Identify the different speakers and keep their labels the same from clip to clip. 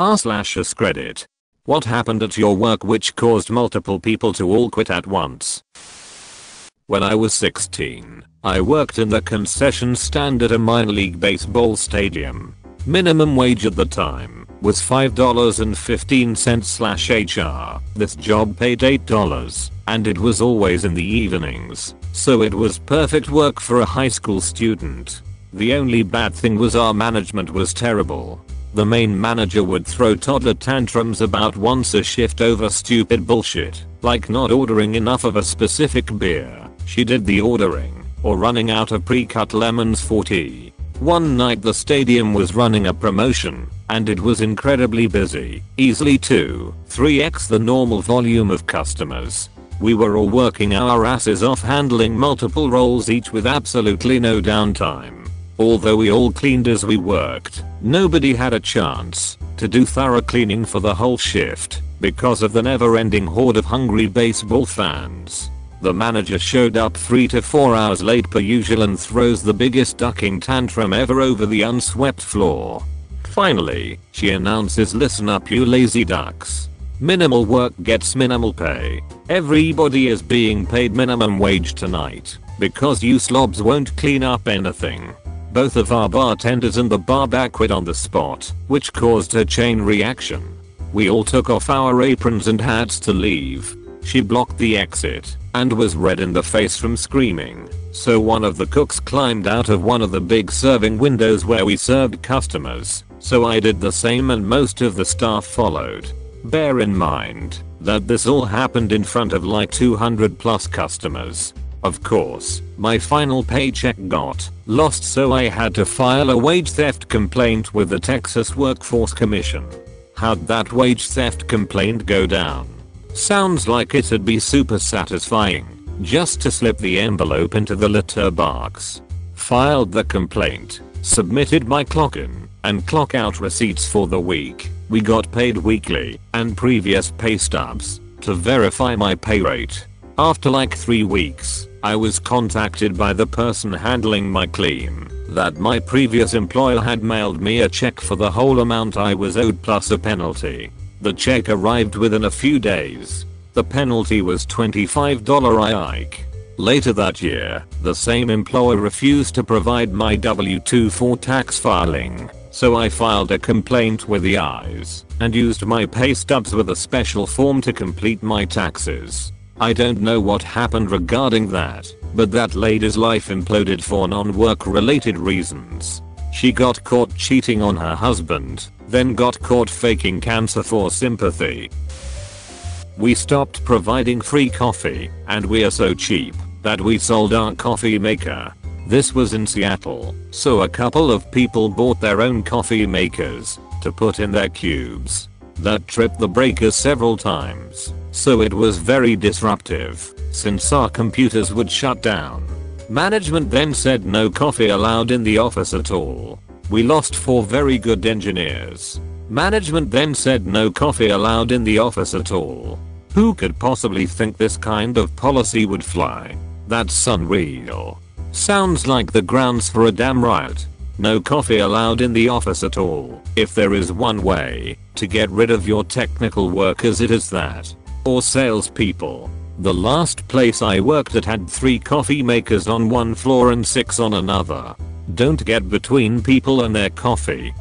Speaker 1: r/us credit. What happened at your work which caused multiple people to all quit at once? When I was 16, I worked in the concession stand at a minor league baseball stadium. Minimum wage at the time was $5.15/HR. This job paid $8 and it was always in the evenings, so it was perfect work for a high school student. The only bad thing was our management was terrible. The main manager would throw toddler tantrums about once a shift over stupid bullshit, like not ordering enough of a specific beer. She did the ordering, or running out of pre-cut lemons for tea. One night the stadium was running a promotion, and it was incredibly busy, easily 2-3x the normal volume of customers. We were all working our asses off handling multiple roles each with absolutely no downtime. Although we all cleaned as we worked, nobody had a chance to do thorough cleaning for the whole shift because of the never-ending horde of hungry baseball fans. The manager showed up 3 to 4 hours late per usual and throws the biggest ducking tantrum ever over the unswept floor. Finally, she announces, "Listen up you lazy ducks. Minimal work gets minimal pay. Everybody is being paid minimum wage tonight because you slobs won't clean up anything." Both of our bartenders and the bar back quit on the spot, which caused a chain reaction. We all took off our aprons and hats to leave. She blocked the exit and was red in the face from screaming, so one of the cooks climbed out of one of the big serving windows where we served customers, so I did the same and most of the staff followed. Bear in mind that this all happened in front of like 200 plus customers. Of course, my final paycheck got lost, so I had to file a wage theft complaint with the Texas Workforce Commission. How'd that wage theft complaint go down? Sounds like it'd be super satisfying just to slip the envelope into the litter box. Filed the complaint, submitted my clock in and clock out receipts for the week. We got paid weekly and previous pay stubs to verify my pay rate. After like 3 weeks, I was contacted by the person handling my claim that my previous employer had mailed me a check for the whole amount I was owed plus a penalty. The check arrived within a few days. The penalty was $25 hike. Later that year, the same employer refused to provide my W-2 for tax filing, so I filed a complaint with the IRS and used my pay stubs with a special form to complete my taxes. I don't know what happened regarding that, but that lady's life imploded for non-work related reasons. She got caught cheating on her husband, then got caught faking cancer for sympathy. We stopped providing free coffee, and we are so cheap that we sold our coffee maker. This was in Seattle, so a couple of people bought their own coffee makers to put in their cubes. That tripped the breakers several times, so it was very disruptive since our computers would shut down. Management then said no coffee allowed in the office at all. We lost 4 very good engineers. Management then said no coffee allowed in the office at all. Who could possibly think this kind of policy would fly? That's unreal. Sounds like the grounds for a damn riot. No coffee allowed in the office at all. If there is one way to get rid of your technical workers, it is that. Or salespeople. The last place I worked at had 3 coffee makers on one floor and 6 on another. Don't get between people and their coffee.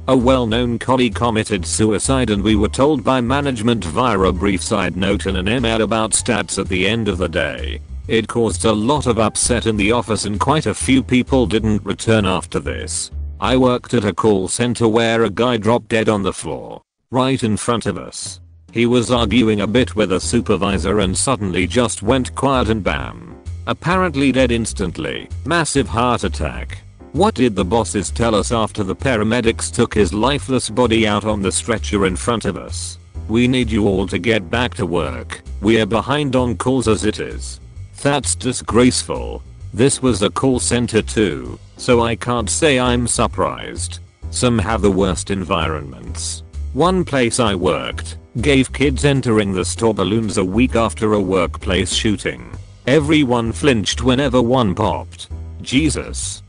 Speaker 1: A well-known colleague committed suicide and we were told by management via a brief side note and an email about stats at the end of the day. It caused a lot of upset in the office and quite a few people didn't return after this. I worked at a call center where a guy dropped dead on the floor, right in front of us. He was arguing a bit with a supervisor and suddenly just went quiet and bam. Apparently dead instantly. Massive heart attack. What did the bosses tell us after the paramedics took his lifeless body out on the stretcher in front of us? We need you all to get back to work. We are behind on calls as it is. That's disgraceful. This was a call center too, so I can't say I'm surprised. Some have the worst environments. One place I worked gave kids entering the store balloons a week after a workplace shooting. Everyone flinched whenever one popped. Jesus.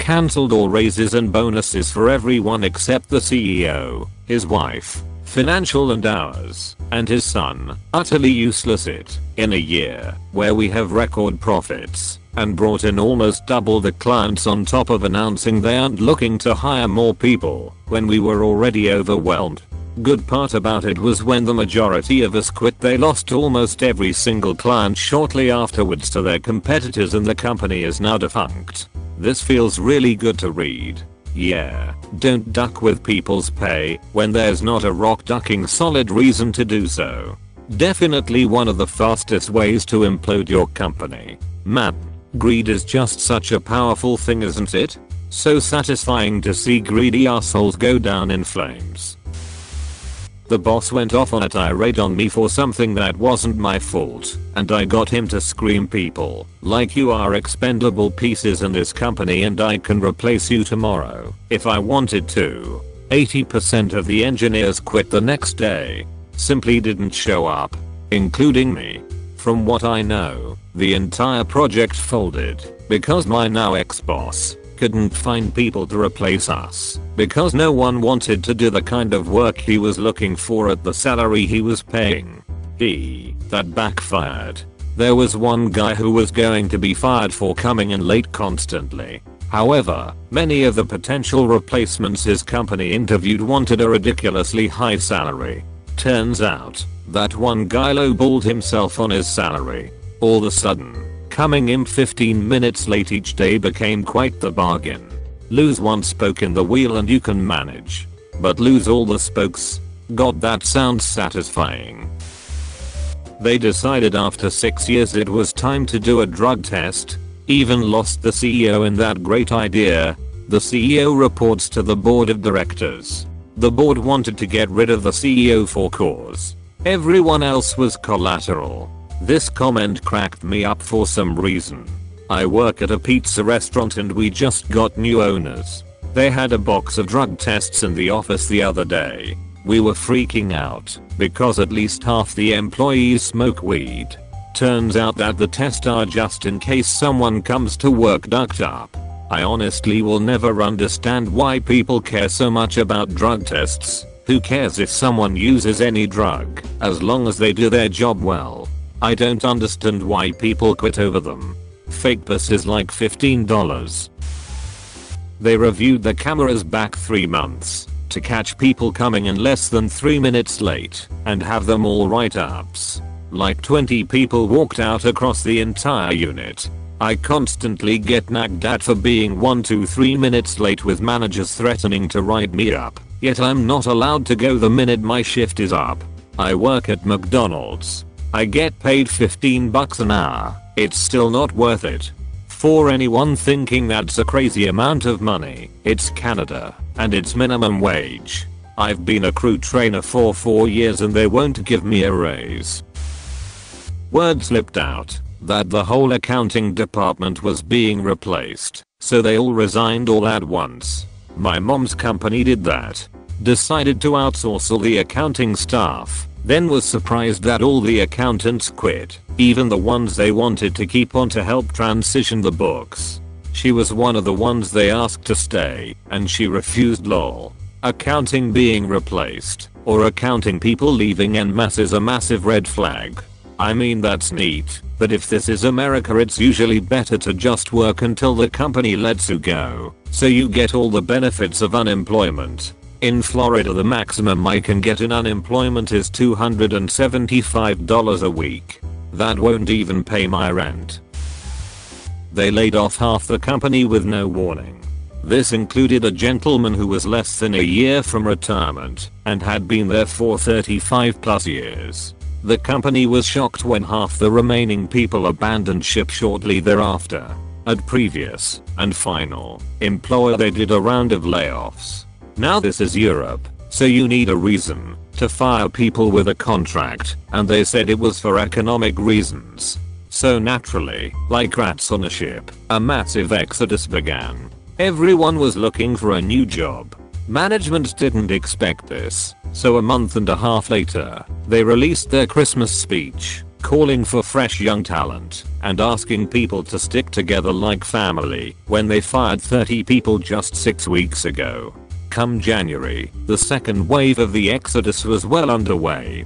Speaker 1: cancelled all raises and bonuses for everyone except the CEO, his wife, financial and ours, and his son. Utterly useless it, in a year, where we have record profits, and brought in almost double the clients on top of announcing they aren't looking to hire more people, when we were already overwhelmed. Good part about it was when the majority of us quit, they lost almost every single client shortly afterwards to their competitors, and the company is now defunct. This feels really good to read. Yeah, don't duck with people's pay when there's not a rock ducking solid reason to do so. Definitely one of the fastest ways to implode your company. Man, greed is just such a powerful thing, isn't it? So satisfying to see greedy assholes go down in flames. The boss went off on a tirade on me for something that wasn't my fault, and I got him to scream, "People, like you are expendable pieces in this company and I can replace you tomorrow if I wanted to." 80% of the engineers quit the next day. Simply didn't show up, including me. From what I know, the entire project folded because my now ex-boss couldn't find people to replace us because no one wanted to do the kind of work he was looking for at the salary he was paying. That backfired. There was one guy who was going to be fired for coming in late constantly. However, many of the potential replacements his company interviewed wanted a ridiculously high salary. Turns out, that one guy lowballed himself on his salary. All of a sudden, coming in 15 minutes late each day became quite the bargain. Lose one spoke in the wheel and you can manage. But lose all the spokes? God, that sounds satisfying. They decided after 6 years it was time to do a drug test. Even lost the CEO in that great idea. The CEO reports to the board of directors. The board wanted to get rid of the CEO for cause. Everyone else was collateral. This comment cracked me up for some reason. I work at a pizza restaurant and we just got new owners. They had a box of drug tests in the office the other day. We were freaking out because at least half the employees smoke weed. Turns out that the tests are just in case someone comes to work ducked up. I honestly will never understand why people care so much about drug tests. Who cares if someone uses any drug, as long as they do their job well? I don't understand why people quit over them. Fake bus is like $15. They reviewed the cameras back 3 months to catch people coming in less than 3 minutes late and have them all write-ups. Like 20 people walked out across the entire unit. I constantly get nagged at for being 1 to 3 minutes late, with managers threatening to write me up, yet I'm not allowed to go the minute my shift is up. I work at McDonald's. I get paid $15 an hour. It's still not worth it. For anyone thinking that's a crazy amount of money, it's Canada, and it's minimum wage. I've been a crew trainer for 4 years and they won't give me a raise. Word slipped out that the whole accounting department was being replaced, so they all resigned all at once. My mom's company did that. Decided to outsource all the accounting staff. Then was surprised that all the accountants quit, even the ones they wanted to keep on to help transition the books. She was one of the ones they asked to stay, and she refused. Lol. Accounting being replaced, or accounting people leaving en masse, is a massive red flag. I mean, that's neat, but if this is America, it's usually better to just work until the company lets you go, so you get all the benefits of unemployment. In Florida, the maximum I can get in unemployment is $275 a week. That won't even pay my rent. They laid off half the company with no warning. This included a gentleman who was less than a year from retirement and had been there for 35+ years. The company was shocked when half the remaining people abandoned ship shortly thereafter. At previous and final employer, they did a round of layoffs. Now this is Europe, so you need a reason to fire people with a contract, and they said it was for economic reasons. So naturally, like rats on a ship, a massive exodus began. Everyone was looking for a new job. Management didn't expect this, so a month and a half later, they released their Christmas speech, calling for fresh young talent and asking people to stick together like family when they fired 30 people just 6 weeks ago. Come January, the second wave of the exodus was well underway.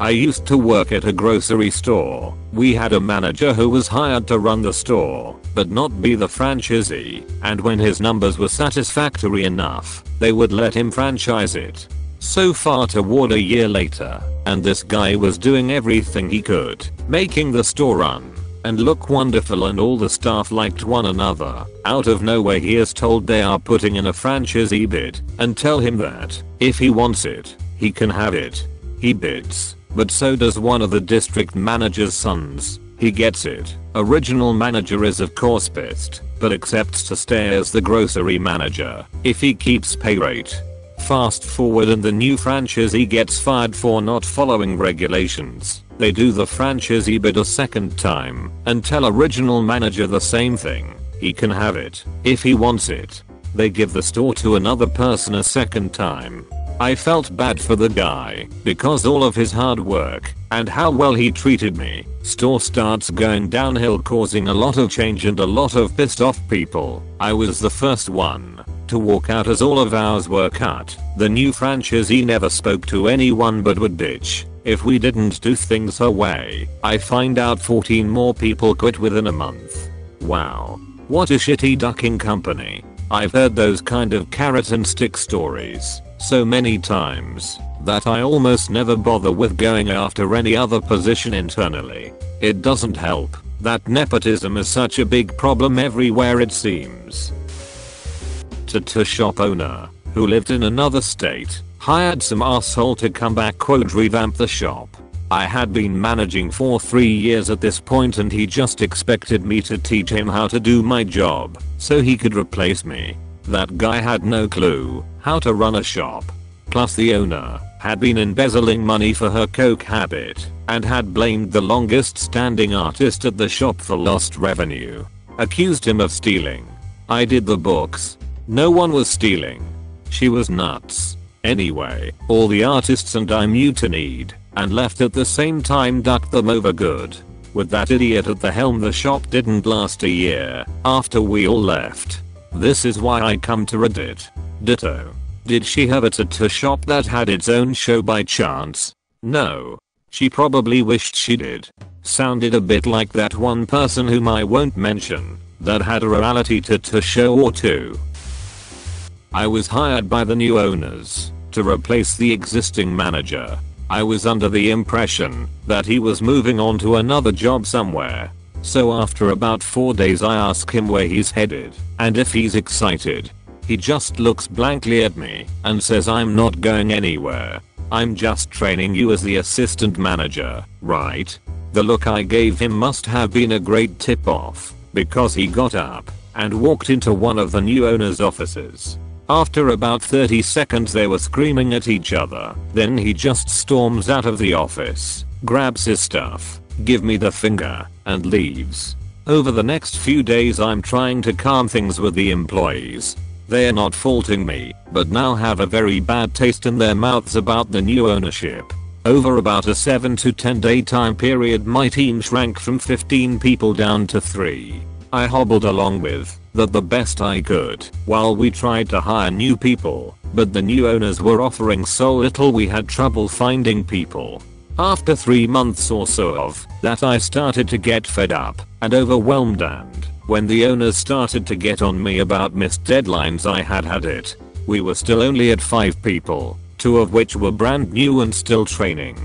Speaker 1: I used to work at a grocery store. We had a manager who was hired to run the store, but not be the franchisee, and when his numbers were satisfactory enough, they would let him franchise it. So far toward a year later, and this guy was doing everything he could, making the store run and look wonderful, and all the staff liked one another. Out of nowhere he is told they are putting in a franchisee bid and tell him that if he wants it, he can have it. He bids, but so does one of the district manager's sons. He gets it. Original manager is of course pissed, but accepts to stay as the grocery manager if he keeps pay rate. Fast forward and the new franchisee gets fired for not following regulations. They do the franchisee bid a second time and tell original manager the same thing. He can have it if he wants it. They give the store to another person a second time. I felt bad for the guy because all of his hard work and how well he treated me. Store starts going downhill, causing a lot of change and a lot of pissed off people. I was the first one to walk out as all of ours were cut. The new franchisee never spoke to anyone but would bitch if we didn't do things her way. I find out 14 more people quit within a month. Wow. What a shitty ducking company. I've heard those kind of carrot and stick stories so many times that I almost never bother with going after any other position internally. It doesn't help that nepotism is such a big problem everywhere it seems. Tattoo shop owner who lived in another state hired some asshole to come back revamp the shop. I had been managing for 3 years at this point and he just expected me to teach him how to do my job so he could replace me. That guy had no clue how to run a shop. Plus the owner had been embezzling money for her coke habit and had blamed the longest standing artist at the shop for lost revenue. Accused him of stealing. I did the books. No one was stealing. She was nuts. Anyway, all the artists and I mutinied and left at the same time, ducked them over good. With that idiot at the helm, the shop didn't last a year after we all left. This is why I come to Reddit. Ditto. Did she have a tattoo shop that had its own show by chance? No. She probably wished she did. Sounded a bit like that one person whom I won't mention that had a reality tattoo show or two. I was hired by the new owners to replace the existing manager. I was under the impression that he was moving on to another job somewhere. So after about 4 days I ask him where he's headed and if he's excited. He just looks blankly at me and says, I'm not going anywhere. I'm just training you as the assistant manager, right? The look I gave him must have been a great tip off because he got up and walked into one of the new owner's offices. After about 30 seconds they were screaming at each other. Then he just storms out of the office, grabs his stuff, give me the finger, and leaves. Over the next few days I'm trying to calm things with the employees. They're not faulting me, but now have a very bad taste in their mouths about the new ownership. Over about a 7 to 10 day time period my team shrank from 15 people down to 3. I hobbled along with the best I could while we tried to hire new people, but the new owners were offering so little we had trouble finding people. After 3 months or so of that I started to get fed up and overwhelmed, and when the owners started to get on me about missed deadlines I had it. We were still only at 5 people, 2 of which were brand new and still training.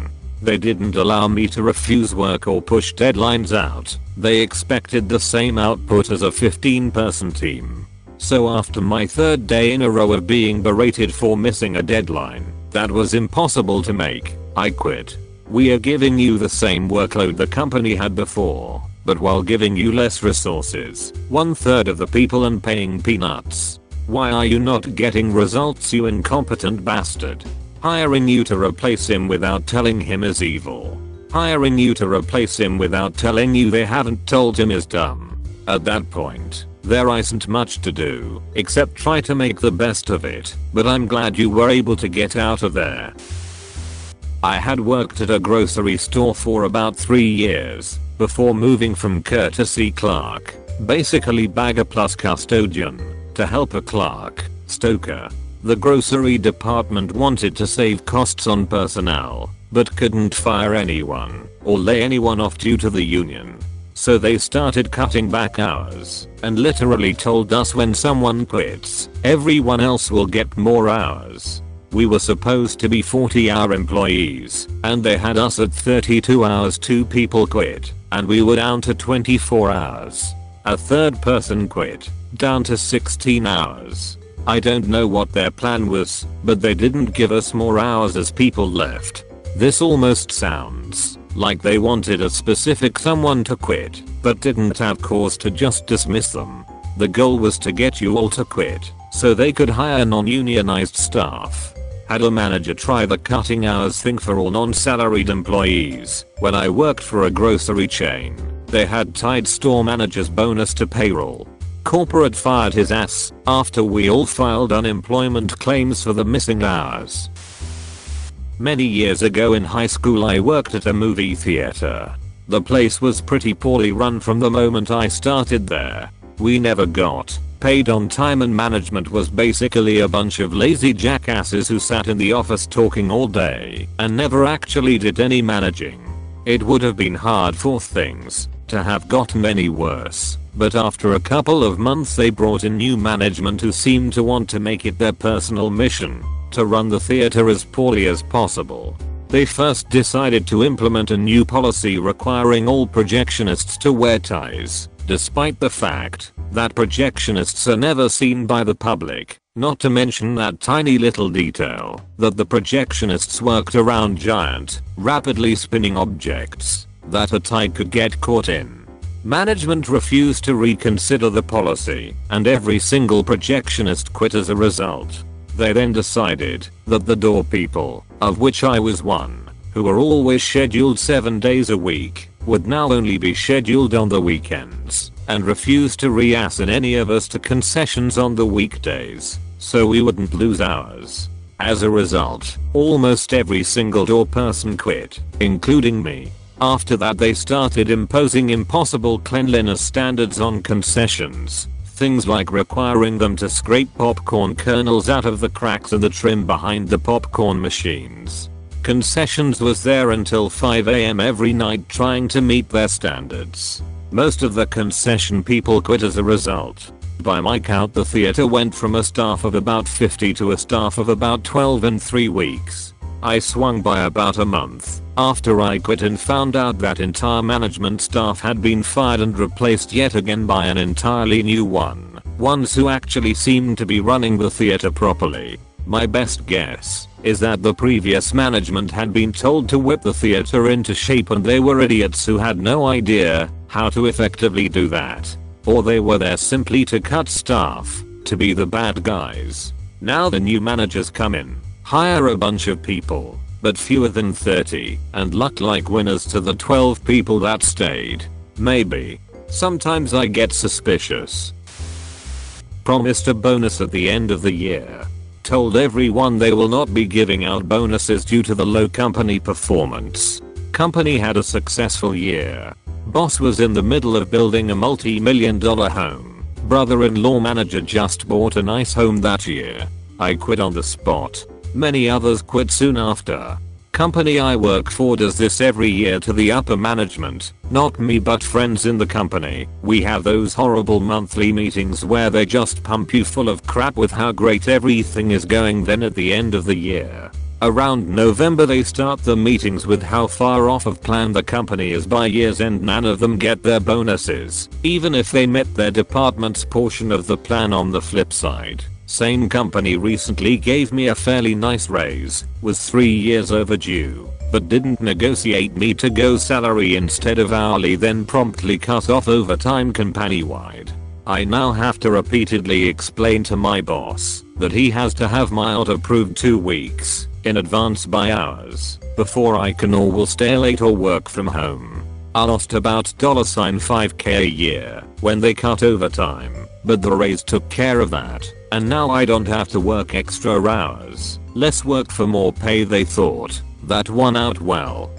Speaker 1: They didn't allow me to refuse work or push deadlines out. They expected the same output as a 15-person team. So after my 3rd day in a row of being berated for missing a deadline that was impossible to make, I quit. We are giving you the same workload the company had before, but while giving you less resources, 1/3 of the people, and paying peanuts. Why are you not getting results, you incompetent bastard? Hiring you to replace him without telling him is evil. Hiring you to replace him without telling you they haven't told him is dumb. At that point, there isn't much to do except try to make the best of it, but I'm glad you were able to get out of there. I had worked at a grocery store for about 3 years before moving from courtesy clerk, basically bagger plus custodian, to helper clerk, stoker. The grocery department wanted to save costs on personnel, but couldn't fire anyone or lay anyone off due to the union. So they started cutting back hours and literally told us when someone quits, everyone else will get more hours. We were supposed to be 40-hour employees, and they had us at 32 hours. 2 people quit, and we were down to 24 hours. A third person quit, down to 16 hours. I don't know what their plan was, but they didn't give us more hours as people left. This almost sounds like they wanted a specific someone to quit, but didn't have cause to just dismiss them. The goal was to get you all to quit, so they could hire non-unionized staff. Had a manager try the cutting hours thing for all non-salaried employees. When I worked for a grocery chain, they had tied store managers' bonus to payroll. Corporate fired his ass after we all filed unemployment claims for the missing hours. Many years ago in high school I worked at a movie theater. The place was pretty poorly run from the moment I started there. We never got paid on time and management was basically a bunch of lazy jackasses who sat in the office talking all day and never actually did any managing. It would have been hard for things to have gotten any worse, but after a couple of months they brought in new management who seemed to want to make it their personal mission to run the theater as poorly as possible. They first decided to implement a new policy requiring all projectionists to wear ties, despite the fact that projectionists are never seen by the public, not to mention that tiny little detail that the projectionists worked around giant, rapidly spinning objects that a tie could get caught in. Management refused to reconsider the policy, and every single projectionist quit as a result. They then decided that the door people, of which I was one, who were always scheduled 7 days a week, would now only be scheduled on the weekends, and refused to reassign any of us to concessions on the weekdays, so we wouldn't lose hours. As a result, almost every single door person quit, including me. After that they started imposing impossible cleanliness standards on concessions. Things like requiring them to scrape popcorn kernels out of the cracks in the trim behind the popcorn machines. Concessions was there until 5 AM every night trying to meet their standards. Most of the concession people quit as a result. By my count the theater went from a staff of about 50 to a staff of about 12 in 3 weeks. I swung by about a month after I quit and found out that entire management staff had been fired and replaced yet again by an entirely new one. Ones who actually seemed to be running the theater properly. My best guess is that the previous management had been told to whip the theater into shape and they were idiots who had no idea how to effectively do that. Or they were there simply to cut staff, to be the bad guys. Now the new managers come in, hire a bunch of people, but fewer than 30, and luck like winners to the 12 people that stayed. Maybe. Sometimes I get suspicious. Promised a bonus at the end of the year. Told everyone they will not be giving out bonuses due to the low company performance. Company had a successful year. Boss was in the middle of building a multi-million-dollar home. Brother-in-law manager just bought a nice home that year. I quit on the spot. Many others quit soon after. Company I work for does this every year to the upper management, not me but friends in the company. We have those horrible monthly meetings where they just pump you full of crap with how great everything is going, then at the end of the year, around November, they start the meetings with how far off of plan the company is by year's end. None of them get their bonuses, even if they met their department's portion of the plan. On the flip side, same company recently gave me a fairly nice raise, was 3 years overdue, but didn't negotiate me to go salary instead of hourly, then promptly cut off overtime company-wide. I now have to repeatedly explain to my boss that he has to have my out approved 2 weeks in advance by hours before I can or will stay late or work from home. I lost about $5k a year when they cut overtime, but the raise took care of that, and now I don't have to work extra hours. Less work for more pay, they thought. That won out well.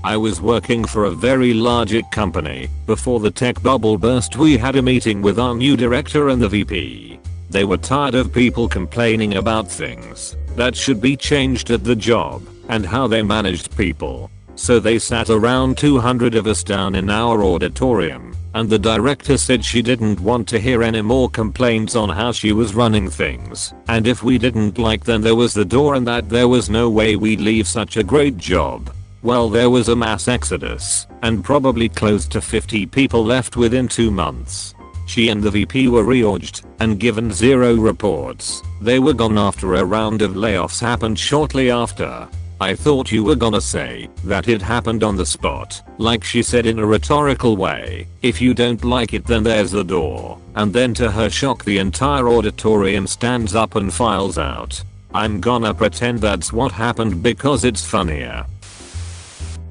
Speaker 1: I was working for a very large company. Before the tech bubble burst, we had a meeting with our new director and the VP. They were tired of people complaining about things that should be changed at the job and how they managed people. So they sat around 200 of us down in our auditorium, and the director said she didn't want to hear any more complaints on how she was running things, and if we didn't like them there was the door, and that there was no way we'd leave such a great job. Well, there was a mass exodus, and probably close to 50 people left within 2 months. She and the VP were reorged and given 0 reports. They were gone after a round of layoffs happened shortly after. I thought you were gonna say that it happened on the spot, like she said in a rhetorical way, if you don't like it then there's the door, and then to her shock the entire auditorium stands up and files out. I'm gonna pretend that's what happened because it's funnier.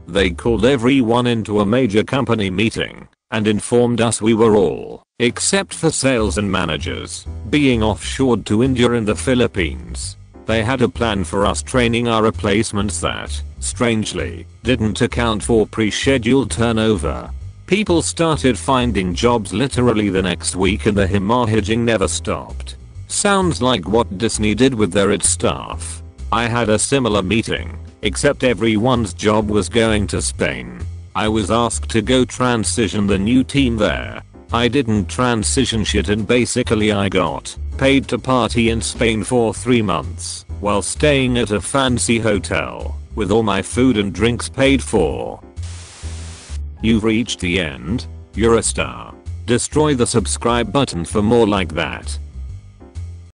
Speaker 1: They called everyone into a major company meeting and informed us we were all, except for sales and managers, being offshored to India and the Philippines. They had a plan for us training our replacements that, strangely, didn't account for pre-scheduled turnover. People started finding jobs literally the next week and the hemorrhaging never stopped. Sounds like what Disney did with their staff. I had a similar meeting, except everyone's job was going to Spain. I was asked to go transition the new team there. I didn't transition shit and basically I got paid to party in Spain for 3 months while staying at a fancy hotel with all my food and drinks paid for. You've reached the end. You're a star. Destroy the subscribe button for more like that.